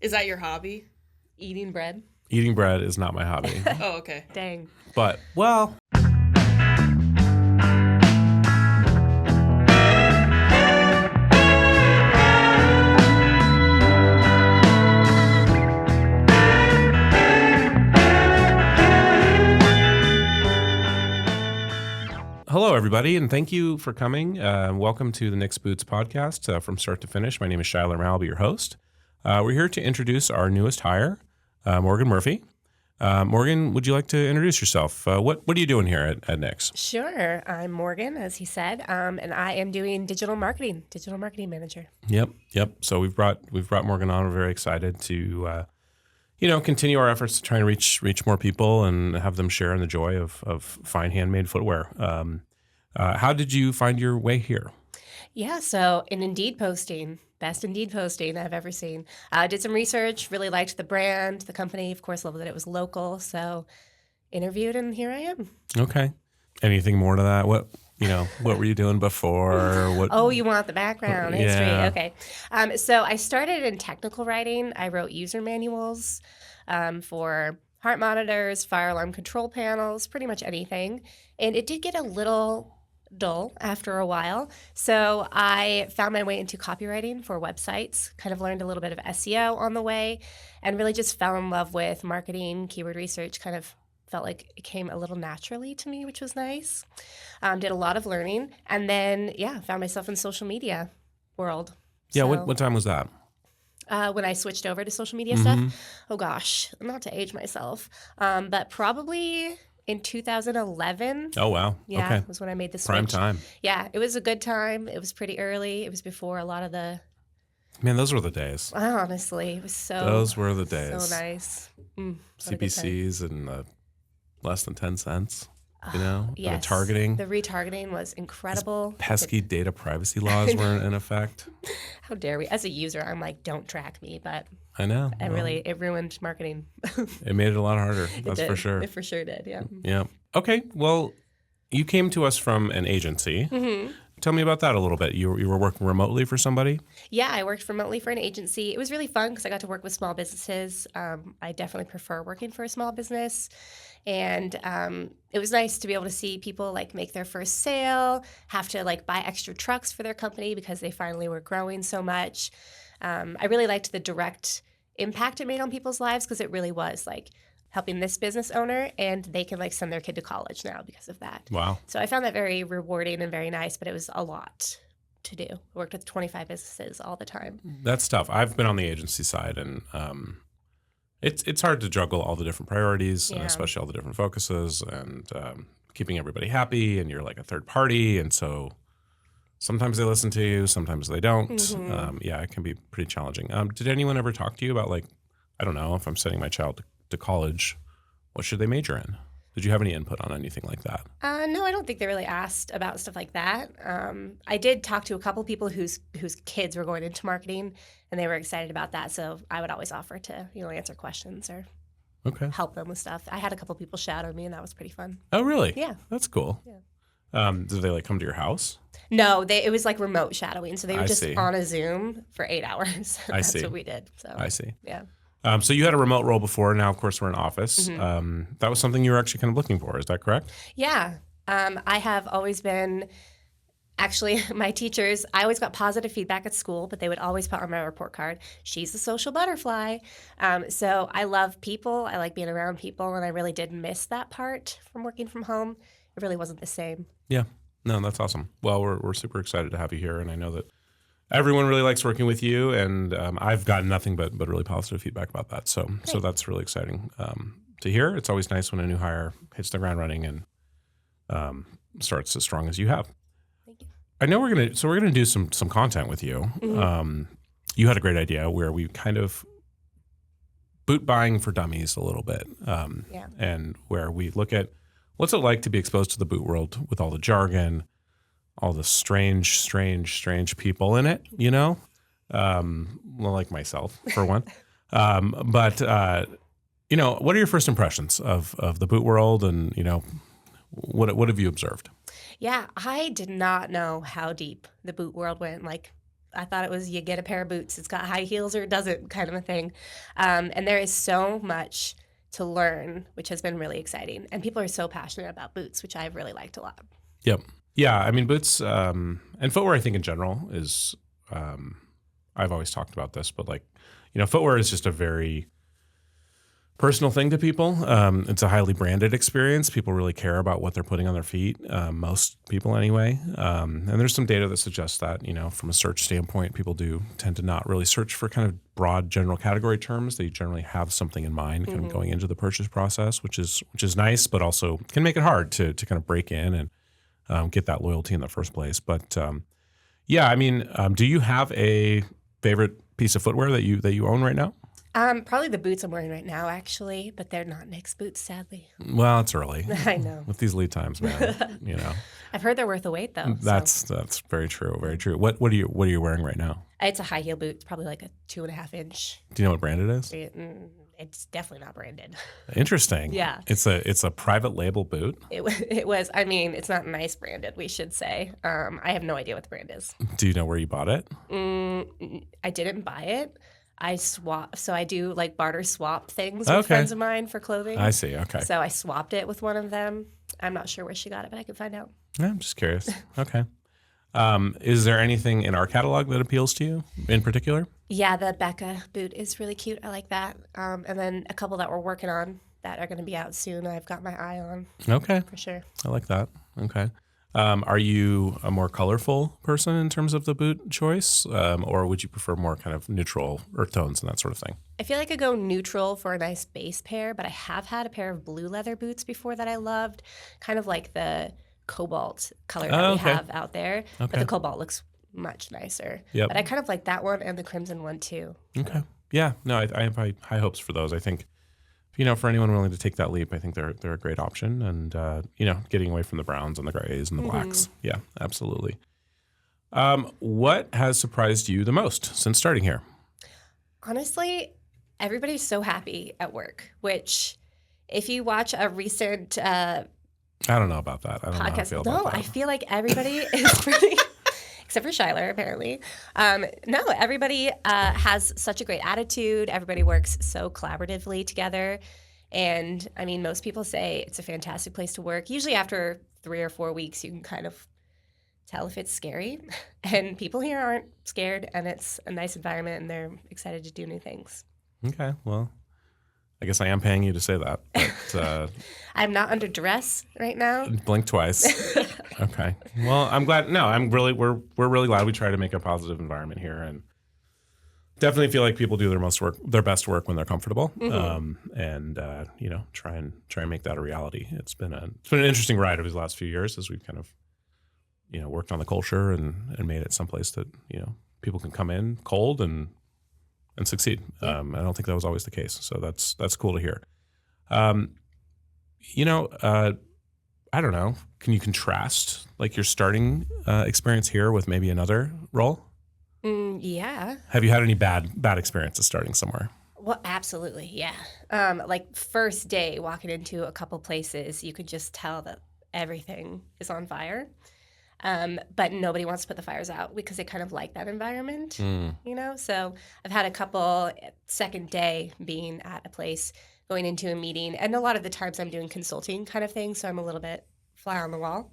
Is that your hobby? Eating bread. Eating bread is not my hobby. Oh, okay. Dang. But, well... Hello, everybody, and thank you for coming. Welcome to the Nick's Boots podcast from start to finish. My name is Shyler Mal. I'll be your host. We're here to introduce our newest hire, Morgan Murphy. Morgan, would you like to introduce yourself? What are you doing here at Nick's? Sure. I'm Morgan, as he said, and I am doing digital marketing manager. Yep. So we've brought Morgan on. We're very excited to continue our efforts to try and reach more people and have them share in the joy of fine handmade footwear. How did you find your way here? Yeah, so an Indeed posting, best Indeed posting I've ever seen. Did some research, really liked the brand, the company, of course, loved that it was local. So interviewed, and here I am. Okay. Anything more to that? What were you doing before? What? Oh, you want the background history? Yeah. Okay. So I started in technical writing. I wrote user manuals for heart monitors, fire alarm control panels, pretty much anything. And it did get a little dull after a while. So I found my way into copywriting for websites, kind of learned a little bit of SEO on the way, and really just fell in love with marketing, keyword research, kind of felt like it came a little naturally to me, which was nice. Did a lot of learning, and then, found myself in social media world. Yeah, So, what time was that? when I switched over to social media stuff, oh gosh, not to age myself, but probably in 2011. Oh, wow. Yeah, Okay. was when I made the switch. Prime time. Yeah, it was a good time. It was pretty early. It was before a lot of the, Man, those were the days. honestly, it was Those were the days. so nice. What a good time. CPCs and less than 10 cents, Yes. The retargeting. The retargeting was incredible. Pesky data privacy laws were in effect. How dare we? As a user, I'm like, don't track me, but I know. it ruined marketing. It made it a lot harder. That's It for did. sure. It for sure did, yeah. Yeah. Okay. Well, you came to us from an agency. Mm-hmm. Tell me about that a little bit. You were working remotely for somebody? Yeah, I worked remotely for an agency. It was really fun because I got to work with small businesses. I definitely prefer working for a small business. And it was nice to be able to see people like make their first sale, have to like buy extra trucks for their company because they finally were growing so much. I really liked the direct impact it made on people's lives because it really was like helping this business owner, and they can like send their kid to college now because of that. Wow. So I found that very rewarding and very nice, but it was a lot to do. I worked with 25 businesses all the time. That's tough. I've been on the agency side, and it's hard to juggle all the different priorities, and Yeah. especially all the different focuses, and keeping everybody happy. And you're like a third party, and so sometimes they listen to you, sometimes they don't. It can be pretty challenging. Did anyone ever talk to you about, like, I don't know, if I'm sending my child to college, what should they major in? Did you have any input on anything like that? No, I don't think they really asked about stuff like that. I did talk to a couple people whose kids were going into marketing, and they were excited about that. So I would always offer to answer questions or help them with stuff. I had a couple people shadow me, and that was pretty fun. Oh, really? Yeah. That's cool. Yeah. Did they like come to your house? No, it was like remote shadowing. So they were I just see. on a Zoom for 8 hours. I That's see. what we did. So I see. yeah. So you had a remote role before. Now, of course, we're in office. That was something you were actually kind of looking for. Is that correct? Yeah. I have always been, actually, my teachers, I always got positive feedback at school, but they would always put on my report card, she's a social butterfly. So I love people. I like being around people, and I really did miss that part from working from home. It really wasn't the same. Yeah. No, that's awesome. Well, we're super excited to have you here, and I know that everyone really likes working with you, and I've gotten nothing but really positive feedback about that. So that's really exciting to hear. It's always nice when a new hire hits the ground running and starts as strong as you have. Thank you. I know we're gonna do some content with you. You had a great idea where we kind of boot buying for dummies a little bit, and where we look at what's it like to be exposed to the boot world with all the jargon, all the strange people in it, well, like myself for one. What are your first impressions of the boot world, and what have you observed? Yeah, I did not know how deep the boot world went. Like, I thought it was you get a pair of boots. It's got high heels or it doesn't kind of a thing. And there is so much to learn, which has been really exciting. And people are so passionate about boots, which I've really liked a lot. Yep. Yeah. I mean, boots and footwear, I think in general is, I've always talked about this, but like, footwear is just a very personal thing to people. It's a highly branded experience. People really care about what they're putting on their feet. Most people anyway. And there's some data that suggests that, from a search standpoint, people do tend to not really search for kind of broad general category terms. They generally have something in mind kind of going into the purchase process, which is nice, but also can make it hard to kind of break in and get that loyalty in the first place. But yeah, I mean, do you have a favorite piece of footwear that you own right now? Probably the boots I'm wearing right now, actually, but they're not Nick's boots, sadly. Well, it's early. I know. With these lead times, man. I've heard they're worth the wait, though. That's very true. Very true. What are you wearing right now? It's a high heel boot. It's probably like a 2.5 inch. Do you know what brand it is? It's definitely not branded. Interesting. Yeah. It's a private label boot. It was. I mean, it's not nice branded, we should say. I have no idea what the brand is. Do you know where you bought it? I didn't buy it. I swap, so I do like barter swap things with friends of mine for clothing. I see. Okay. So I swapped it with one of them. I'm not sure where she got it, but I can find out. Yeah, I'm just curious. Okay. Is there anything in our catalog that appeals to you in particular? Yeah, the Becca boot is really cute. I like that. And then a couple that we're working on that are going to be out soon. I've got my eye on. Okay. For sure. I like that. Okay. Are you a more colorful person in terms of the boot choice, or would you prefer more kind of neutral earth tones and that sort of thing? I feel like I go neutral for a nice base pair, but I have had a pair of blue leather boots before that I loved, kind of like the cobalt color that we have out there. But the cobalt looks much nicer. But I kind of like that one and the crimson one too. Okay. Yeah. No, I have high hopes for those. I think, for anyone willing to take that leap, I think they're a great option. And, getting away from the browns and the grays and the blacks. Yeah, absolutely. What has surprised you the most since starting here? Honestly, everybody's so happy at work, which if you watch a recent I don't know about that. I don't know how I feel about that. I feel like everybody is pretty... Except for Shyler, apparently. No, everybody has such a great attitude. Everybody works so collaboratively together. And, I mean, most people say it's a fantastic place to work. Usually after 3 or 4 weeks, you can kind of tell if it's scary. And people here aren't scared, and it's a nice environment, and they're excited to do new things. Okay, well, I guess I am paying you to say that. But, I'm not under duress right now. Blink twice. Okay. Well, I'm glad. No, we're really glad we try to make a positive environment here, and definitely feel like people do their best work when they're comfortable, and try and make that a reality. It's been an interesting ride over these last few years as we've kind of worked on the culture and made it someplace that people can come in cold and succeed. I don't think that was always the case, so that's cool to hear. I don't know. Can you contrast like your starting experience here with maybe another role? Yeah. Have you had any bad experiences starting somewhere? Well, absolutely, yeah. Like first day walking into a couple places, you could just tell that everything is on fire. But nobody wants to put the fires out because they kind of like that environment, So I've had a couple second day being at a place, going into a meeting, and a lot of the times I'm doing consulting kind of thing, so I'm a little bit fly on the wall.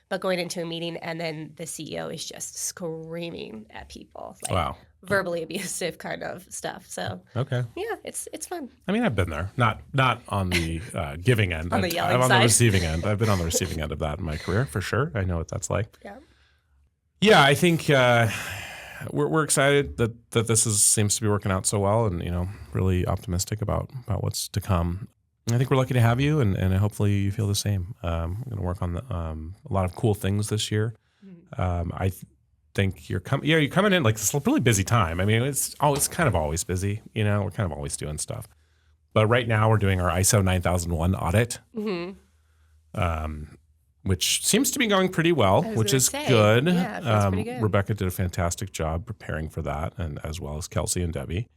But going into a meeting and then the CEO is just screaming at people, like verbally abusive kind of stuff. So yeah, it's fun. I mean, I've been there, not on the giving end. On the yelling I'm on side. the receiving end. I've been on the receiving end of that in my career for sure. I know what that's like. Yeah. Yeah, I think we're excited that this seems to be working out so well, and really optimistic about what's to come. I think we're lucky to have you, and hopefully you feel the same. I'm going to work on a lot of cool things this year. I think you're coming in like this really busy time. I mean, it's kind of always busy. We're kind of always doing stuff. But right now we're doing our ISO 9001 audit, which seems to be going pretty well, which is good. Yeah, it feels pretty good. Rebecca did a fantastic job preparing for that, and as well as Kelsey and Debbie.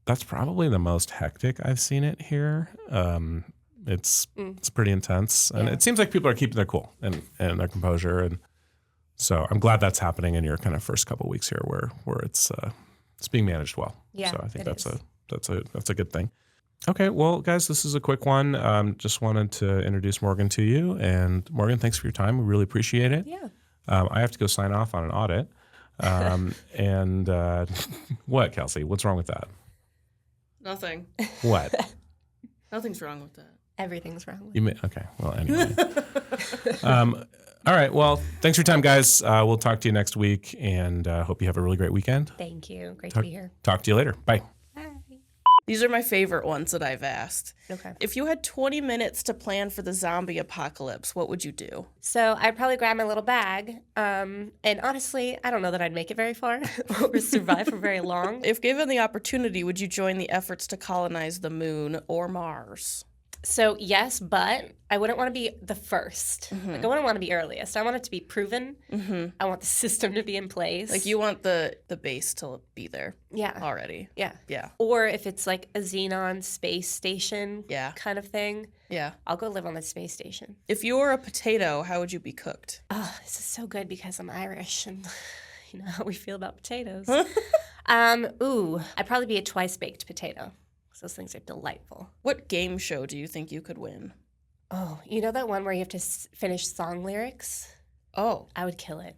That's probably the most hectic I've seen it here. It's pretty intense, and it seems like people are keeping their cool and their composure, and So I'm glad that's happening in your kind of first couple of weeks here, where it's being managed well. Yeah, so I think it is. that's a good thing. Okay, well, guys, this is a quick one. Just wanted to introduce Morgan to you, and Morgan, thanks for your time. We really appreciate it. Yeah. I have to go sign off on an audit. And what, Kelsey? What's wrong with that? Nothing. What? Nothing's wrong with that. Everything's wrong with You may, okay. Well, anyway. All right. Well, thanks for your time, guys. We'll talk to you next week, and hope you have a really great weekend. Thank you. Great to be here. Talk to you later. Bye. Bye. These are my favorite ones that I've asked. Okay. If you had 20 minutes to plan for the zombie apocalypse, what would you do? So I'd probably grab my little bag. And honestly, I don't know that I'd make it very far or survive for very long. If given the opportunity, would you join the efforts to colonize the moon or Mars? So yes, but I wouldn't want to be the first. Like I wouldn't want to be earliest. I want it to be proven. I want the system to be in place. Like you want the base to be there yeah. already. Yeah. Yeah. Or if it's like a xenon space station Yeah. kind of thing, Yeah. I'll go live on the space station. If you were a potato, how would you be cooked? Oh, this is so good because I'm Irish and you know how we feel about potatoes. I'd probably be a twice baked potato. Those things are delightful. What game show do you think you could win? Oh, you know that one where you have to finish song lyrics? Oh, I would kill it.